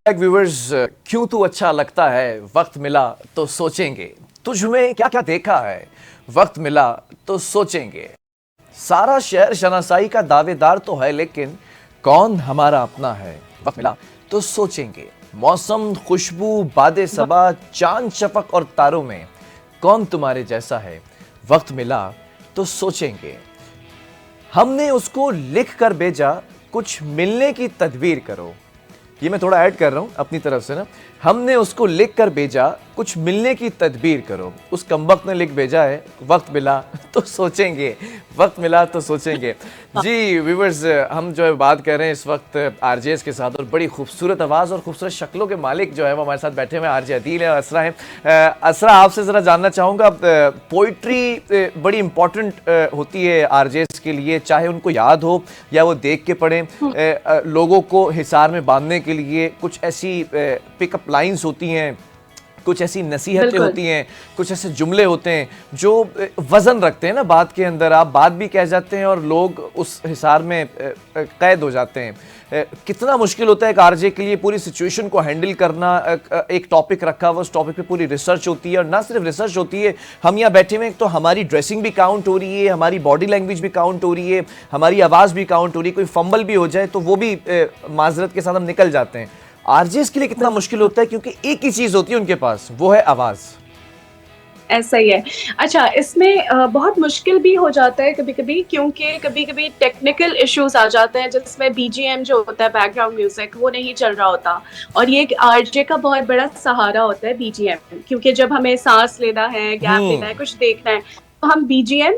Viewers, क्यों तू अच्छा लगता है, वक्त मिला तो सोचेंगे। तुझ में क्या क्या देखा है, वक्त मिला तो सोचेंगे। सारा शहर शनासाई का दावेदार तो है, लेकिन कौन हमारा अपना है, वक्त मिला तो सोचेंगे। मौसम, खुशबू, बादे सबा, चांद, शफक और तारों में कौन तुम्हारे जैसा है, वक्त मिला तो सोचेंगे। हमने उसको लिख कर भेजा, कुछ मिलने की तदबीर करो। ये मैं थोड़ा ऐड कर रहा हूं अपनी तरफ से ना। हमने उसको लिख कर भेजा, कुछ मिलने की तदबीर करो। उस कमबख्त ने लिख भेजा है, वक्त मिला तो सोचेंगे, वक्त मिला तो सोचेंगे। जी व्यूवर्स, हम जो है बात कर रहे हैं इस वक्त आरजेस के साथ, और बड़ी खूबसूरत आवाज़ और खूबसूरत शक्लों के मालिक जो है वो हमारे साथ बैठे हुए हैं। आरजे अदील है, असरा है। असरा, आपसे ज़रा जानना चाहूँगा, पोइट्री बड़ी इंपॉर्टेंट होती है आरजेस के लिए, चाहे उनको याद हो या वो देख के पढ़ें। लोगों को हिसार में बांधने के लिए कुछ ऐसी पिकअप लाइंस होती हैं, कुछ ऐसी नसीहतें बिल्कुल। होती हैं, कुछ ऐसे जुमले होते हैं जो वजन रखते हैं ना बात के अंदर। आप बात भी कह जाते हैं और लोग उस हिसार में कैद हो जाते हैं। कितना मुश्किल होता है एक आरजे के लिए पूरी सिचुएशन को हैंडल करना। एक टॉपिक रखा हुआ, उस टॉपिक पे पूरी रिसर्च होती है, और ना सिर्फ रिसर्च होती है, हम यहाँ बैठे हुए तो हमारी ड्रेसिंग भी काउंट हो रही है, हमारी बॉडी लैंग्वेज भी काउंट हो रही है, हमारी आवाज़ भी काउंट हो रही है। कोई फंबल भी हो जाए तो वो भी माजरत के साथ हम निकल जाते हैं। आरजेस के लिए कितना मुश्किल होता है, क्योंकि एक ही चीज होती है उनके पास, वो है आवाज। ऐसा ही है। अच्छा, इसमें बहुत मुश्किल भी हो जाता है कभी-कभी, क्योंकि कभी-कभी टेक्निकल इश्यूज़ आ जाते हैं जिसमें बीजीएम जो होता है, बैकग्राउंड म्यूज़िक, वो नहीं चल रहा होता। और ये एक आरजे का बहुत बड़ा सहारा होता है बीजीएम, क्योंकि जब हमें सांस लेना है, गैप लेना है, कुछ देखना है, तो हम बीजीएम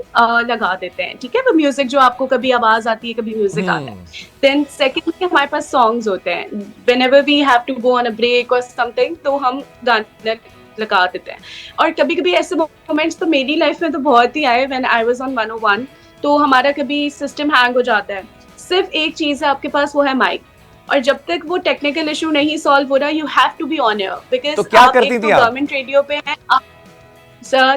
लगा देते हैं, ठीक है? वो म्यूज़िक जो आपको कभी आवाज़ आती है, कभी म्यूज़िक आता है। देन सेकंडली हमारे पास सॉन्ग्स होते हैं। Whenever we have to go on a break और समथिंग, तो हम गाने लगा देते हैं। और कभी-कभी ऐसे मोमेंट्स तो मेरी लाइफ में तो बहुत ही आए, व्हेन आई वाज़ ऑन 101, तो हमारा कभी सिस्टम हैंग हो जाता है। सिर्फ एक चीज़ है आपके पास, वो है माइक। और जब तक वो टेक्निकल इश्यू नहीं सॉल्व हो रहा, you have to be on air, तो बिकॉज़ क्या आप करती एक थी तो आप? गवर्नमेंट रेडियो पे हैं।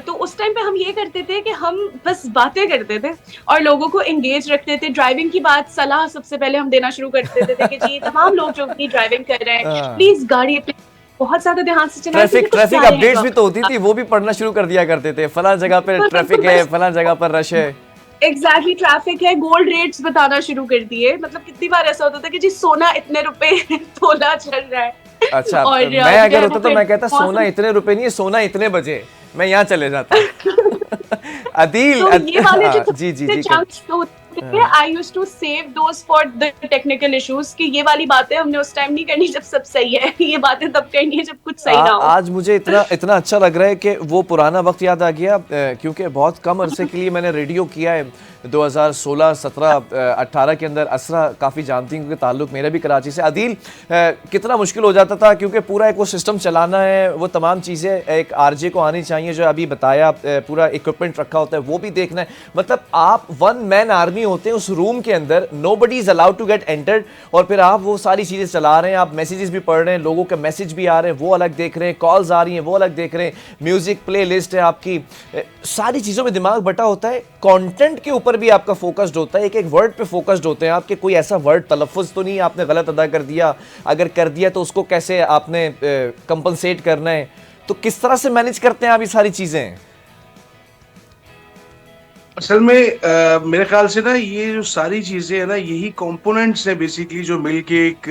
तो उस टाइम पे हम ये करते थे कि हम बस बातें करते थे और लोगों को एंगेज रखते थे। ड्राइविंग की बात, सलाह सबसे पहले हम देना शुरू कर देते थे कि जी तमाम लोग जो भी ड्राइविंग कर रहे हैं, प्लीज गाड़ी अपनी बहुत ज्यादा ध्यान से चलाएं, क्योंकि ट्रैफिक कुछ ट्रैफिक प्यारे हैं अपडेट्स जो भी तो होती थी, वो भी पढ़ना शुरू कर दिया करते थे। फला जगह पर ट्रैफिक है, फला जगह पर रश है। एग्जैक्टली, ट्रैफिक है, गोल्ड रेट्स बताना शुरू कर दिए। मतलब कितनी बार ऐसा होता था कि जी सोना इतने रुपए तोला चल रहा है। अच्छा, और मैं जो अगर है होता वो तो फिर मैं कहता सोना मौसम इतने रुपए नहीं है, सोना इतने बजे, मैं यहाँ चले जाता। अदील तो ये वाले जो हाँ, जी जी थोड़े जी कर। चंक्स होते थे, I used to save those for the technical issues, कि ये वाली बातें हमने उस टाइम नहीं करनी जब सब सही है, ये बातें तब करनी है जब कुछ सही ना हो। आज मुझे इतना इतना अच्छा लग रहा है कि वो पुराना वक्त याद आ गया, क्योंकि बहुत कम अरसे के लिए मैंने रेडियो किया है। 2016, 17, 18 के अंदर। असरा काफ़ी जानती हैं क्योंकि ताल्लुक़ मेरा भी कराची से। अदील, कितना मुश्किल हो जाता था, क्योंकि पूरा एक वो सिस्टम चलाना है, वो तमाम चीज़ें एक आरजे को आनी चाहिए, जो अभी बताया, पूरा इक्विपमेंट रखा होता है, वो भी देखना है। मतलब आप वन मैन आर्मी होते हैं उस रूम के अंदर, nobody is allowed to get entered, और फिर आप वो सारी चीज़ें चला रहे हैं, आप मैसेजेस भी पढ़ रहे हैं, लोगों के मैसेज भी आ रहे हैं, वो अलग देख रहे हैं, कॉल्स आ रही हैं, वो अलग देख रहे हैं, म्यूज़िक प्ले लिस्ट है आपकी, सारी चीज़ों में दिमाग बटा होता है। कंटेंट के ऊपर भी आपका फोकस्ड होता है, एक एक वर्ड पे फोकस्ड होते हैं आपके। कोई ऐसा वर्ड तलफ़ुज़ तो नहीं आपने गलत अदा कर दिया, अगर कर दिया तो उसको कैसे आपने कंपनसेट करना है। तो किस तरह से मैनेज करते हैं आप ये सारी चीज़ें? असल में मेरे ख्याल से ना ये जो सारी चीजें है ना, यही कंपोनेंट्स हैं बेसिकली, जो मिलके एक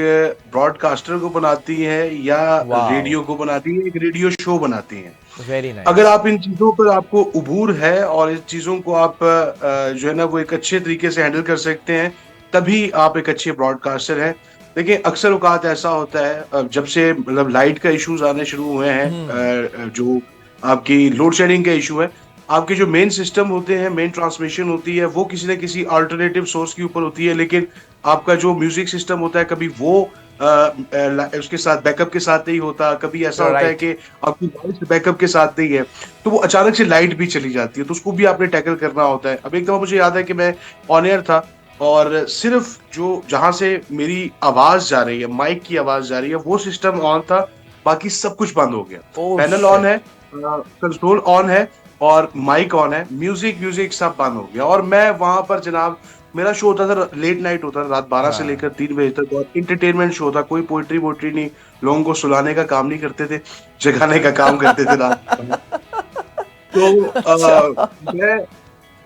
ब्रॉडकास्टर को बनाती है या वाह, रेडियो को बनाती है, एक रेडियो शो बनाती है। वेरी अगर नाइस। आप इन चीजों पर आपको उबूर है और इन चीजों को आप जो है ना वो एक अच्छे तरीके से हैंडल कर सकते हैं, तभी आप एक अच्छे ब्रॉडकास्टर हैं। देखिए, अक्सर औकात ऐसा होता है, जब से मतलब लाइट का इश्यूज आने शुरू हुए हैं, जो आपकी लोड शेडिंग का इशू है, आपके जो मेन सिस्टम होते हैं, मेन ट्रांसमिशन होती है, वो किसी न किसी अल्टरनेटिव सोर्स के ऊपर होती है, लेकिन आपका जो म्यूजिक सिस्टम होता है, कभी वो उसके साथ बैकअप के साथ नहीं होता, कभी ऐसा होता है राइट। कि आपकी वॉइस बैकअप के साथ नहीं है, तो वो अचानक से लाइट भी चली जाती है, तो उसको भी आपने टैकल करना होता है। अब एक दफा मुझे याद है कि मैं ऑन एयर था, और सिर्फ जो जहां से मेरी आवाज जा रही है, माइक की आवाज जा रही है, वो सिस्टम ऑन था, बाकी सब कुछ बंद हो गया। ओह पैनल ऑन शिट। है, कंट्रोल ऑन है, और माइक ऑन है, म्यूजिक म्यूजिक सब बंद हो गया, और मैं वहां पर जनाब मेरा शो होता था, लेट नाइट होता था, रात 12 से हाँ। लेकर 3 बजे तक, और इंटरटेनमेंट शो था, कोई पोइट्री वोट्री नहीं, लोगों को सुलाने का काम नहीं करते थे, जगाने का काम करते थे रात में। तो अच्छा। मैं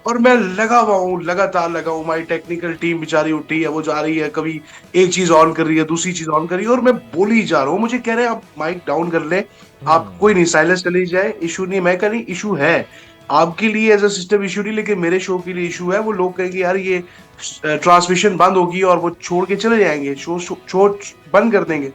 और मैं लगा हुआ हूँ, लगातार लगा हूँ, हमारी टेक्निकल टीम बेचारी उठी है, वो जा रही है, कभी एक चीज ऑन कर रही है, दूसरी चीज ऑन कर रही है, और मैं बोल ही जा रहा हूँ, मुझे कह रहे हैं आप माइक डाउन कर ले, आप कोई नहीं, साइलेंस चली जाए, इशू नहीं। मैं कह नहीं, इशू है, आपके लिए एज अ सिस्टम इशू नहीं, लेकिन मेरे शो के लिए इशू है। वो लोग कहेंगे यार ये ट्रांसमिशन बंद होगी और वो छोड़ के चले जाएंगे, शो शो बंद कर देंगे।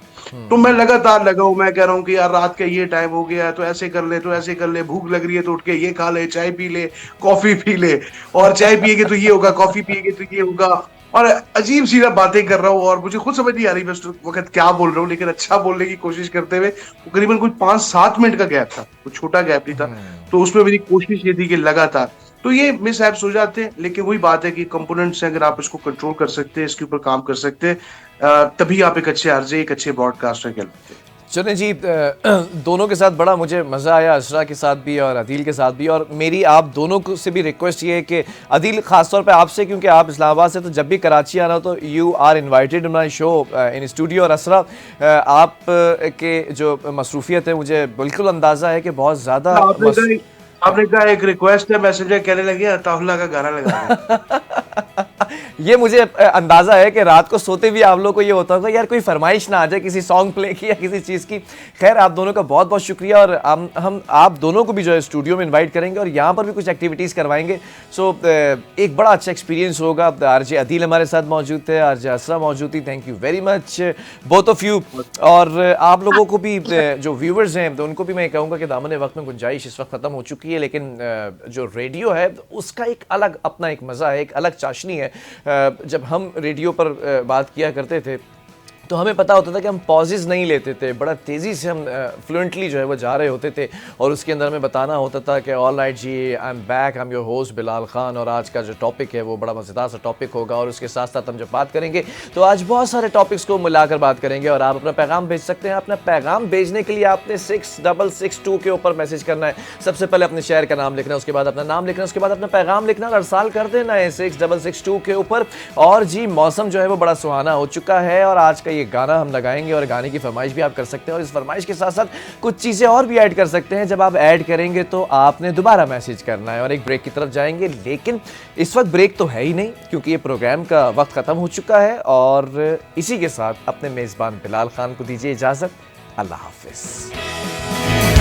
तो मैं लगातार लगा हूं, मैं कह रहा हूँ कि यार रात का ये टाइम हो गया, तो ऐसे कर ले, तो ऐसे कर ले, भूख लग रही है तो उठ के ये खा ले, चाय पी ले, कॉफी पी ले, और चाय पिएगे तो ये होगा, कॉफी पिएगे तो ये होगा, और अजीब सी ना बातें कर रहा हूँ, और मुझे खुद समझ नहीं आ रही मैं उस वक्त क्या बोल रहा हूँ, लेकिन अच्छा बोलने की कोशिश करते हुए। वो करीबन कुछ 5-7 मिनट का गैप था, कुछ छोटा गैप नहीं था, तो उसमें मेरी कोशिश ये थी कि लगातार, तो ये मिसहैप्स हो जाते हैं, लेकिन वही बात है कि कंपोनेंट्स हैं, अगर आप इसको कंट्रोल कर सकते हैं, इसके ऊपर काम कर सकते हैं, तभी आप एक अच्छे आरजे, एक अच्छे ब्रॉडकास्टर कहलाते हैं। चलें जी, दोनों के साथ बड़ा मुझे मज़ा आया, असरा के साथ भी और अदील के साथ भी। और मेरी आप दोनों को से भी रिक्वेस्ट ये है कि अदील ख़ास तौर पे आपसे, क्योंकि आप इस्लामाबाद से, तो जब भी कराची आना हो तो you are invited my show in studio. और असरा, आप के जो मसरूफियत है मुझे बिल्कुल अंदाज़ा है कि बहुत ज़्यादा आपने कहा एक रिक्वेस्ट है, मैसेंजर कहने लगे अताउल्लाह का गाना लगा दो। ये मुझे अंदाजा है कि रात को सोते भी आप लोग को ये होता होगा यार कोई फरमाइश ना आ जाए किसी सॉन्ग प्ले की या किसी चीज़ की। खैर, आप दोनों का बहुत बहुत शुक्रिया, और हम आप दोनों को भी जो है स्टूडियो में इनवाइट करेंगे और यहाँ पर भी कुछ एक्टिविटीज़ करवाएंगे। सो एक बड़ा अच्छा एक्सपीरियंस होगा। आरजे अदील हमारे साथ मौजूद थे, आरजे असरा मौजूद थी। Thank you very much both of you. और आप लोगों को भी, जो व्यूवर्स हैं, तो उनको भी मैं कहूँगा कि दामन वक्त में गुंजाइश इस वक्त ख़त्म हो चुकी है, लेकिन जो रेडियो है उसका एक अलग अपना एक मज़ा है, एक अलग चाशनी है। जब हम रेडियो पर बात किया करते थे तो हमें पता होता था कि हम पॉजेज़ नहीं लेते थे, बड़ा तेज़ी से हम फ्लुएंटली जो है वो जा रहे होते थे, और उसके अंदर हमें बताना होता था कि all right ji, I am back, I am your host Bilal Khan, और आज का जो टॉपिक है वो बड़ा मज़ेदार सा टॉपिक होगा। और उसके साथ साथ हम जब बात करेंगे तो आज बहुत सारे टॉपिक्स को मिलाकर बात करेंगे, और आप अपना पैगाम भेज सकते हैं। अपना पैगाम भेजने के लिए आपने 6662 के ऊपर मैसेज करना है। सबसे पहले अपने शहर का नाम लिखना है, उसके बाद अपना नाम लिखना है, उसके बाद अपना पैगाम लिखना और अरसाल कर देना है 6662 के ऊपर। और जी, मौसम जो है वो बड़ा सुहाना हो चुका है, और आज का ये गाना हम लगाएंगे, और गाने की फरमाइश भी आप कर सकते हैं, और इस फरमाइश के साथ साथ कुछ चीज़ें और भी ऐड कर सकते हैं। जब आप ऐड करेंगे तो आपने दोबारा मैसेज करना है, और एक ब्रेक की तरफ जाएंगे। लेकिन इस वक्त ब्रेक तो है ही नहीं, क्योंकि ये प्रोग्राम का वक्त ख़त्म हो चुका है, और इसी के साथ अपने मेज़बान बिलाल खान को दीजिए इजाज़त। अल्लाह हाफिज़।